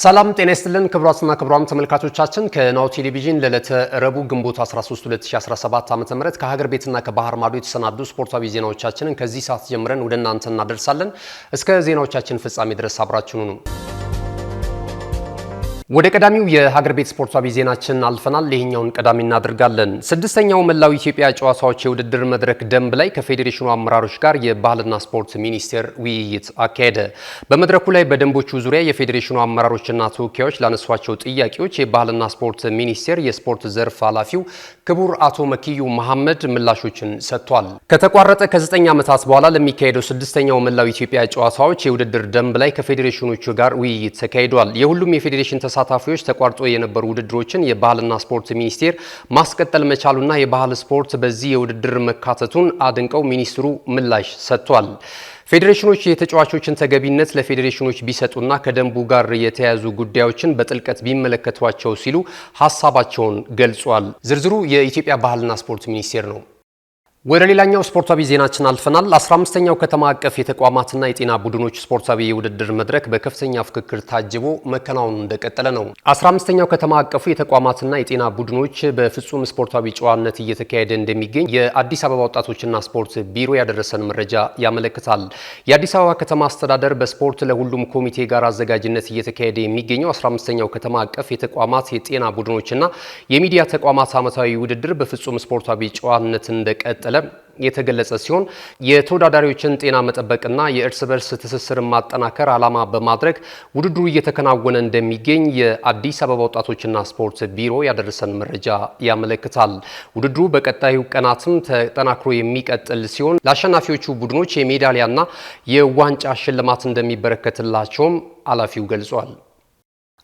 ሰላም ጤና ይስጥልን ክቡራትና ክቡራን ተመልካቾቻችን ከናሁ ቴሌቪዥን ለዕለተ ረቡዕ ግንቦት 13 2017 ዓ.ም ከሀገር ቤትና ከባህር ማዶ የተሰናዱ ስፖርታዊ ዜናዎቻችንን ከዚህ ሰዓት ጀምረን ወደ እናንተ እናደርሳለን። እስከ ዜናዎቻችን ፍጻሜ ድረስ አብራችሁኑ ነው። ወደ ቀዳሚው የሀገር ቤት ስፖርታዊ ዜናችን አልፈናል። ይሄኛውን ቀዳሚ እናደርጋለን። ስድስተኛው መላው ኢትዮጵያ ጨዋታዎች የውድድር መድረክ ደንብ ላይ ከፌዴሬሽኑ አመራሮች ጋር የባህልና ስፖርት ሚኒስቴር ውይይት አካሄደ። በመድረኩ ላይ በደንቦቹ ዙሪያ የፌዴሬሽኑ አመራሮችና ተወካዮች ላነሷቸው ጥያቄዎች የባህልና ስፖርት ሚኒስቴር የስፖርት ዘርፍ ኃላፊው ክቡር አቶ መኪዩ መሐመድ ምላሾችን ሰጥቷል። ከተቋረጠ ከ9 ዓመታት በኋላ ለሚካሄደው ስድስተኛው መላው ኢትዮጵያ ጨዋታዎች የውድድር ደንብ ላይ ከፌዴሬሽኖቹ ጋር ውይይት ተካሂዷል። የሁሉም የፌዴሬሽን ተሳታፊዎች ተቋርጦ የነበሩ ውድድሮችን የባህልና ስፖርት ሚኒስቴር ማስቀጠል መቻሉና የባህል ስፖርት በዚህ የውድድር መካተቱን አድንቀው ሚኒስትሩ ምላሽ ሰጥቷል። ፌዴሬሽኖች የተጫዋቾችን ተገቢነት ለፌዴሬሽኖች ቢሰጡና ከደንቡ ጋር የተያያዙ ጉዳዮችን በጥልቀት ቢመለከቷቸው ሲሉ ሀሳባቸውን ገልጿል። ዝርዝሩ የኢትዮጵያ ባህልና ስፖርት ሚኒስቴር ነው። ወደ ሌላኛው ስፖርታዊ ዜናችን አልፈናል። 15ኛው ከተማ አቀፍ የተቋማትና የጤና ቡድኖች ስፖርታዊ የውድድር መድረክ በከፍተኛ ፍክክር ታጅቦ መከናወኑ እንደቀጠለ ነው። 15ኛው ከተማ አቀፉ የተቋማትና የጤና ቡድኖች በፍጹም ስፖርታዊ ጨዋነት እየተካሄደ እንደሚገኝ የአዲስ አበባ ወጣቶችና ስፖርት ቢሮ ያደረሰን መረጃ ያመለክታል። የአዲስ አበባ ከተማ አስተዳደር በስፖርት ለሁሉም ኮሚቴ ጋር አዘጋጅነት እየተካሄደ የሚገኘው 15ኛው ከተማ አቀፍ የተቋማት የጤና ቡድኖችና የሚዲያ ተቋማት ዓመታዊ ውድድር በፍጹም ስፖርታዊ ጨዋነት እንደቀጠለ የተገለጸ ሲሆን የተወዳዳሪዎችን ጤና መጠበቅና የእርስ በርስ ትስስርን ማጠናከር ዓላማ በማድረግ ውድድሩ እየተከናወነ እንደሚገኝ የአዲስ አበባ ወጣቶችና ስፖርት ቢሮ ያደረሰን መረጃ ያመለክታል። ውድድሩ በቀጣዩ ቀናትም ተጠናክሮ የሚቀጥል ሲሆን ለአሸናፊዎቹ ቡድኖች የሜዳሊያና የዋንጫ ሽልማት እንደሚበረከትላቸውም ኃላፊው ገልጿል።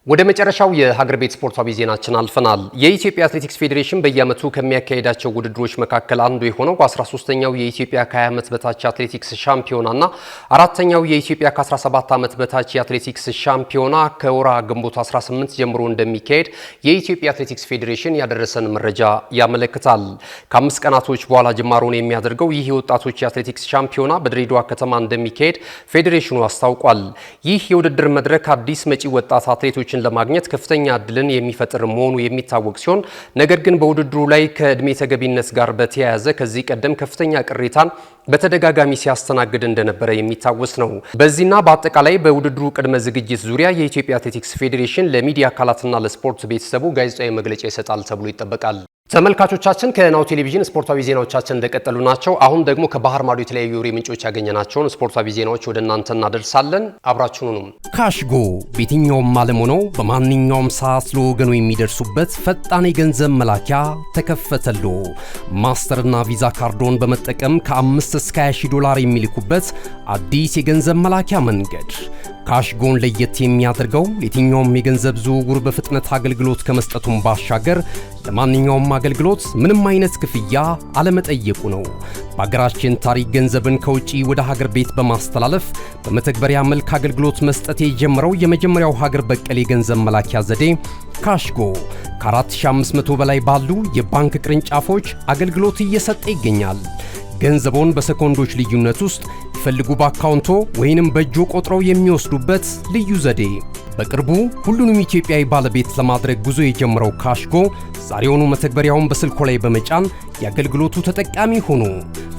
ወደ መጨረሻው የሀገር ቤት ስፖርታዊ ዜናችን አልፈናል። የኢትዮጵያ አትሌቲክስ ፌዴሬሽን በየዓመቱ ከሚያካሄዳቸው ውድድሮች መካከል አንዱ የሆነው 13ኛው የኢትዮጵያ ከ20 ዓመት በታች አትሌቲክስ ሻምፒዮናና አራተኛው የኢትዮጵያ ከ17 ዓመት በታች የአትሌቲክስ ሻምፒዮና ከወራ ግንቦት 18 ጀምሮ እንደሚካሄድ የኢትዮጵያ አትሌቲክስ ፌዴሬሽን ያደረሰን መረጃ ያመለክታል። ከ5 ቀናቶች በኋላ ጅማሮን የሚያደርገው ይህ የወጣቶች የአትሌቲክስ ሻምፒዮና በድሬዳዋ ከተማ እንደሚካሄድ ፌዴሬሽኑ አስታውቋል። ይህ የውድድር መድረክ አዲስ መጪ ወጣት አትሌቶች ለማግኘት ከፍተኛ እድልን የሚፈጥር መሆኑ የሚታወቅ ሲሆን ነገር ግን በውድድሩ ላይ ከእድሜ ተገቢነት ጋር በተያያዘ ከዚህ ቀደም ከፍተኛ ቅሬታን በተደጋጋሚ ሲያስተናግድ እንደነበረ የሚታወስ ነው። በዚህና በአጠቃላይ በውድድሩ ቅድመ ዝግጅት ዙሪያ የኢትዮጵያ አትሌቲክስ ፌዴሬሽን ለሚዲያ አካላትና ለስፖርት ቤተሰቡ ጋዜጣዊ መግለጫ ይሰጣል ተብሎ ይጠበቃል። ተመልካቾቻችን ከናሁ ቴሌቪዥን ስፖርታዊ ዜናዎቻችን እንደቀጠሉ ናቸው። አሁን ደግሞ ከባህር ማዶ የተለያዩ የወሬ ምንጮች ያገኘናቸውን ስፖርታዊ ዜናዎች ወደ እናንተ እናደርሳለን። አብራችሁኑ ነው። ካሽጎ በየትኛውም ዓለም ሆነው በማንኛውም ሰዓት ለወገኑ የሚደርሱበት ፈጣን የገንዘብ መላኪያ ተከፈተሎ። ማስተርና ቪዛ ካርዶን በመጠቀም ከ5 እስከ 20 ዶላር የሚልኩበት አዲስ የገንዘብ መላኪያ መንገድ። ካሽጎን ለየት የሚያደርገው የትኛውም የገንዘብ ዝውውር በፍጥነት አገልግሎት ከመስጠቱም ባሻገር ለማንኛውም አገልግሎት ምንም አይነት ክፍያ አለመጠየቁ ነው። በሀገራችን ታሪክ ገንዘብን ከውጪ ወደ ሀገር ቤት በማስተላለፍ በመተግበሪያ መልክ አገልግሎት መስጠት የጀመረው የመጀመሪያው ሀገር በቀል የገንዘብ መላኪያ ዘዴ ካሽጎ ከ4500 በላይ ባሉ የባንክ ቅርንጫፎች አገልግሎት እየሰጠ ይገኛል። ገንዘቦን በሰኮንዶች ልዩነት ውስጥ ይፈልጉ በአካውንቶ ወይንም በእጆ ቆጥረው የሚወስዱበት ልዩ ዘዴ። በቅርቡ ሁሉንም ኢትዮጵያዊ ባለቤት ለማድረግ ጉዞ የጀመረው ካሽጎ ዛሬውኑ መተግበሪያውን በስልኮ ላይ በመጫን የአገልግሎቱ ተጠቃሚ ሆኑ።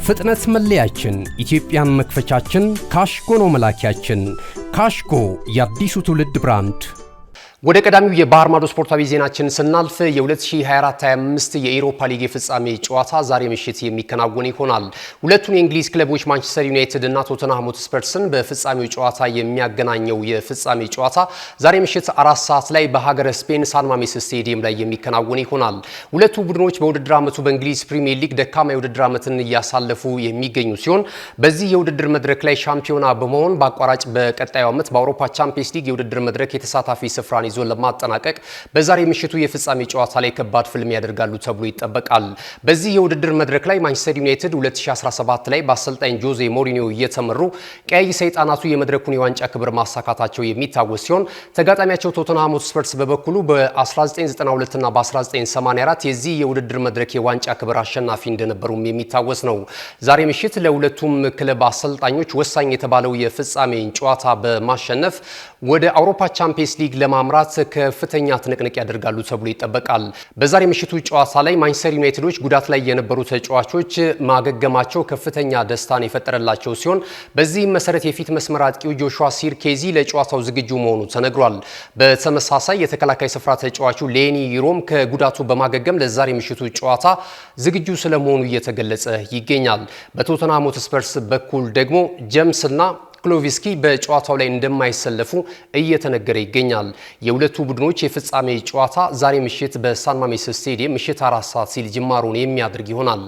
ፍጥነት መለያችን፣ ኢትዮጵያን መክፈቻችን፣ ካሽጎ ነው መላኪያችን። ካሽጎ የአዲሱ ትውልድ ብራንድ። ወደ ቀዳሚው የባህር ማዶ ስፖርታዊ ዜናችን ስናልፍ የ2024-25 የኤሮፓ ሊግ የፍጻሜ ጨዋታ ዛሬ ምሽት የሚከናወን ይሆናል። ሁለቱን የእንግሊዝ ክለቦች ማንቸስተር ዩናይትድ እና ቶተንሃም ሆትስፐርስን በፍጻሜው ጨዋታ የሚያገናኘው የፍጻሜ ጨዋታ ዛሬ ምሽት 4 ሰዓት ላይ በሀገረ ስፔን ሳን ማሜስ ስቴዲየም ላይ የሚከናወን ይሆናል። ሁለቱ ቡድኖች በውድድር ዓመቱ በእንግሊዝ ፕሪሚየር ሊግ ደካማ የውድድር ዓመትን እያሳለፉ የሚገኙ ሲሆን በዚህ የውድድር መድረክ ላይ ሻምፒዮና በመሆን በአቋራጭ በቀጣዩ ዓመት በአውሮፓ ቻምፒየንስ ሊግ የውድድር መድረክ የተሳታፊ ስፍራን ዋንጫን ይዞ ለማጠናቀቅ በዛሬ ምሽቱ የፍጻሜ ጨዋታ ላይ ከባድ ፍልም ያደርጋሉ ተብሎ ይጠበቃል። በዚህ የውድድር መድረክ ላይ ማንቸስተር ዩናይትድ 2017 ላይ በአሰልጣኝ ጆዜ ሞሪኒዮ እየተመሩ ቀይ ሰይጣናቱ የመድረኩን የዋንጫ ክብር ማሳካታቸው የሚታወስ ሲሆን ተጋጣሚያቸው ቶተንሃም ሆትስፐርስ በበኩሉ በ1992 እና በ1984 የዚህ የውድድር መድረክ የዋንጫ ክብር አሸናፊ እንደነበሩም የሚታወስ ነው። ዛሬ ምሽት ለሁለቱም ክለብ አሰልጣኞች ወሳኝ የተባለው የፍጻሜ ጨዋታ በማሸነፍ ወደ አውሮፓ ቻምፒየንስ ሊግ ለማምራት ከፍተኛ ትንቅንቅ ያደርጋሉ ተብሎ ይጠበቃል። በዛሬ ምሽቱ ጨዋታ ላይ ማንቸስተር ዩናይትዶች ጉዳት ላይ የነበሩ ተጫዋቾች ማገገማቸው ከፍተኛ ደስታን የፈጠረላቸው ሲሆን በዚህም መሰረት የፊት መስመር አጥቂው ጆሹዋ ሲርኬዚ ለጨዋታው ዝግጁ መሆኑ ተነግሯል። በተመሳሳይ የተከላካይ ስፍራ ተጫዋቹ ሌኒ ይሮም ከጉዳቱ በማገገም ለዛሬ ምሽቱ ጨዋታ ዝግጁ ስለመሆኑ እየተገለጸ ይገኛል። በቶተንሃም ሆትስፐርስ በኩል ደግሞ ጀምስና ክሎቪስኪ በጨዋታው ላይ እንደማይሰለፉ እየተነገረ ይገኛል። የሁለቱ ቡድኖች የፍጻሜ ጨዋታ ዛሬ ምሽት በሳን ማሜስ ስቴዲየም ምሽት 4 ሰዓት ሲል ጅማሮን የሚያደርግ ይሆናል።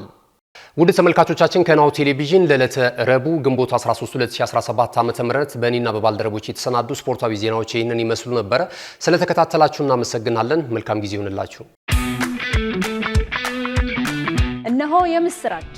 ውድ ተመልካቾቻችን ከናሁ ቴሌቪዥን ለዕለተ ረቡዕ ግንቦት 13 2017 ዓ.ም በእኔና በባልደረቦች የተሰናዱ ስፖርታዊ ዜናዎች ይህንን ይመስሉ ነበር። ስለተከታተላችሁ እናመሰግናለን። መልካም ጊዜ ይሁንላችሁ። እነሆ የምስራች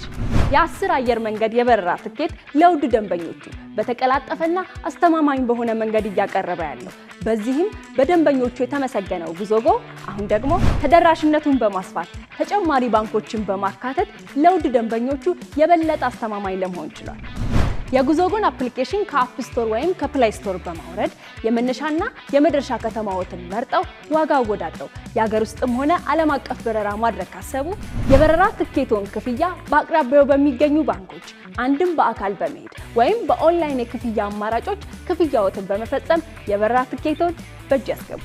የ10 አየር መንገድ የበረራ ትኬት ለውድ ደንበኞቹ በተቀላጠፈና አስተማማኝ በሆነ መንገድ እያቀረበ ያለው በዚህም በደንበኞቹ የተመሰገነው ጉዞጎ አሁን ደግሞ ተደራሽነቱን በማስፋት ተጨማሪ ባንኮችን በማካተት ለውድ ደንበኞቹ የበለጠ አስተማማኝ ለመሆን ችሏል። የጉዞጎን አፕሊኬሽን ከአፕ ስቶር ወይም ከፕላይ ስቶር በማውረድ የመነሻና የመድረሻ ከተማዎትን መርጠው ዋጋ አወዳድረው የሀገር ውስጥም ሆነ ዓለም አቀፍ በረራ ማድረግ ካሰቡ የበረራ ትኬቶን ክፍያ በአቅራቢያው በሚገኙ ባንኮች አንድም በአካል በመሄድ ወይም በኦንላይን የክፍያ አማራጮች ክፍያዎትን በመፈጸም የበረራ ትኬቶን በእጅ ያስገቡ።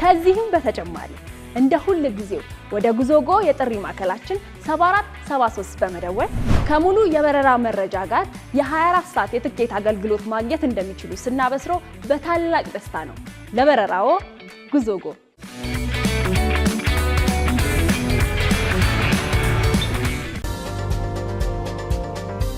ከዚህም በተጨማሪ እንደ ሁሉ ጊዜው ወደ ጉዞጎ የጥሪ ማዕከላችን 7473 በመደወል ከሙሉ የበረራ መረጃ ጋር የ24 ሰዓት የትኬት አገልግሎት ማግኘት እንደሚችሉ ስናበስሮ በታላቅ ደስታ ነው። ለበረራዎ ጉዞጎ።